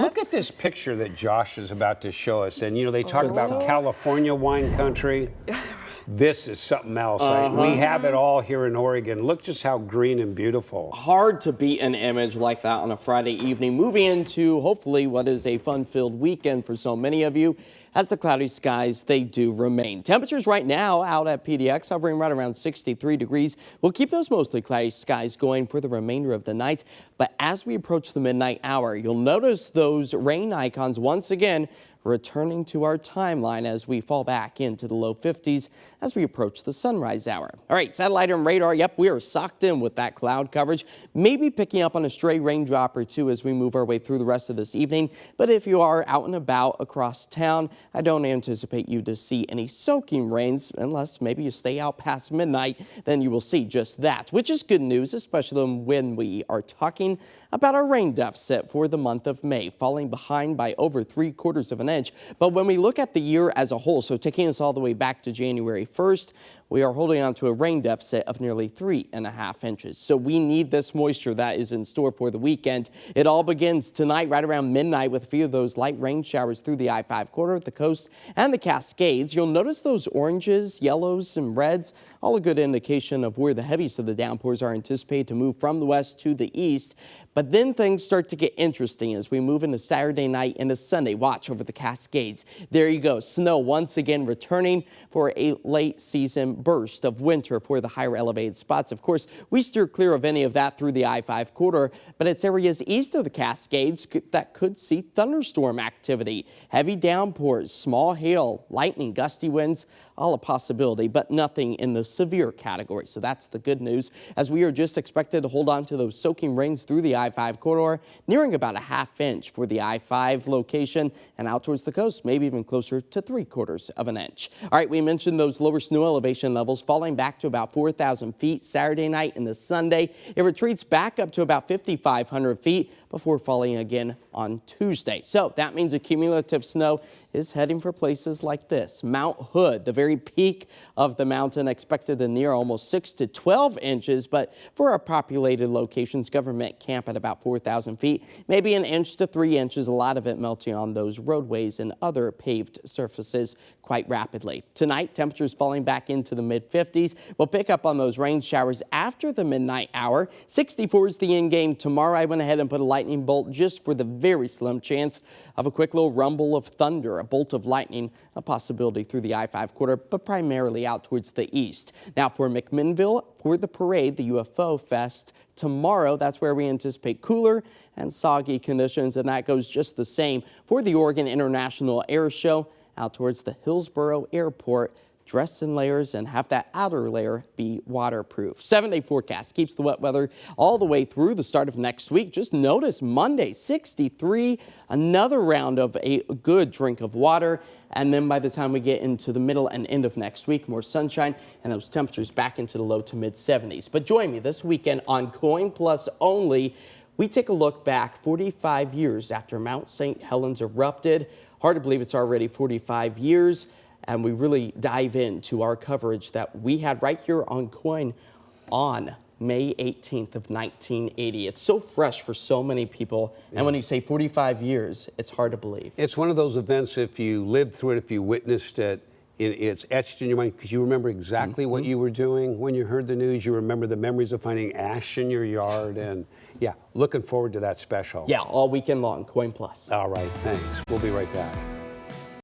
Look at this picture that Josh is about to show us. And, you know, they talk about California wine country. This is something else. We have it all here in Oregon. Look just how green and beautiful. Hard to beat an image like that on a Friday evening. Moving into hopefully what is a fun-filled weekend for so many of you. As the cloudy skies, they do remain. Temperatures right now out at PDX hovering right around 63 degrees. We'll keep those mostly cloudy skies going for the remainder of the night. But as we approach the midnight hour, you'll notice those rain icons once again returning to our timeline as we fall back into the low 50s as we approach the sunrise hour. All right, satellite and radar, yep, we are socked in with that cloud coverage, maybe picking up on a stray raindrop or two as we move our way through the rest of this evening. But if you are out and about across town, I don't anticipate you to see any soaking rains unless maybe you stay out past midnight, then you will see just that, which is good news, especially when we are talking about our rain deficit for the month of May, falling behind by over 3/4 of an inch. But when we look at the year as a whole, so taking us all the way back to January 1st, we are holding on to a rain deficit of nearly 3.5 inches. So we need this moisture that is in store for the weekend. It all begins tonight right around midnight with a few of those light rain showers through the I-5 corridor, the coast, and the Cascades. You'll notice those oranges, yellows, and reds, all a good indication of where the heaviest of the downpours are anticipated to move from the west to the east. But then things start to get interesting as we move into Saturday night into Sunday. Watch over the Cascades. There you go. Snow once again returning for a late season burst of winter for the higher elevated spots. Of course, we steer clear of any of that through the I-5 corridor, but it's areas east of the Cascades that could see thunderstorm activity. Heavy downpours, small hail, lightning, gusty winds, all a possibility, but nothing in the severe category. So that's the good news, as we are just expected to hold on to those soaking rains through the I-5 corridor, nearing about a 1/2 inch for the I-5 location, and out towards the coast, maybe even closer to 3/4 of an inch. All right, we mentioned those lower snow elevation levels falling back to about 4,000 feet Saturday night and the Sunday. It retreats back up to about 5,500 feet before falling again on Tuesday. So that means accumulative snow is heading for places like this. Mount Hood, the very peak of the mountain, expected to near almost 6 to 12 inches. But for our populated locations, Government Camp at about 4,000 feet, maybe 1 inch to 3 inches, a lot of it melting on those roadways and other paved surfaces quite rapidly. Tonight, temperatures falling back into the mid-50s. We'll pick up on those rain showers after the midnight hour. 64 is the end game. Tomorrow, I went ahead and put a lightning bolt just for the very slim chance of a quick little rumble of thunder, a bolt of lightning, a possibility through the I-5 corridor, but primarily out towards the east. Now for McMinnville, for the parade, the UFO Fest tomorrow, that's where we anticipate cooler and soggy conditions, and that goes just the same for the Oregon International Air Show out towards the Hillsborough Airport. Dress in layers and have that outer layer be waterproof. 7-day forecast keeps the wet weather all the way through the start of next week. Just notice Monday, 63, another round of a good drink of water. And then by the time we get into the middle and end of next week, more sunshine and those temperatures back into the low to mid 70s. But join me this weekend on KOIN Plus only. We take a look back 45 years after Mount St. Helens erupted. Hard to believe it's already 45 years. And we really dive into our coverage that we had right here on KOIN on May 18th of 1980. It's so fresh for so many people. Yeah. And when you say 45 years, it's hard to believe. It's one of those events, if you lived through it, if you witnessed it, it's etched in your mind because you remember exactly what you were doing when you heard the news. You remember the memories of finding ash in your yard. And yeah, looking forward to that special. Yeah, all weekend long, KOIN Plus. All right, thanks. We'll be right back.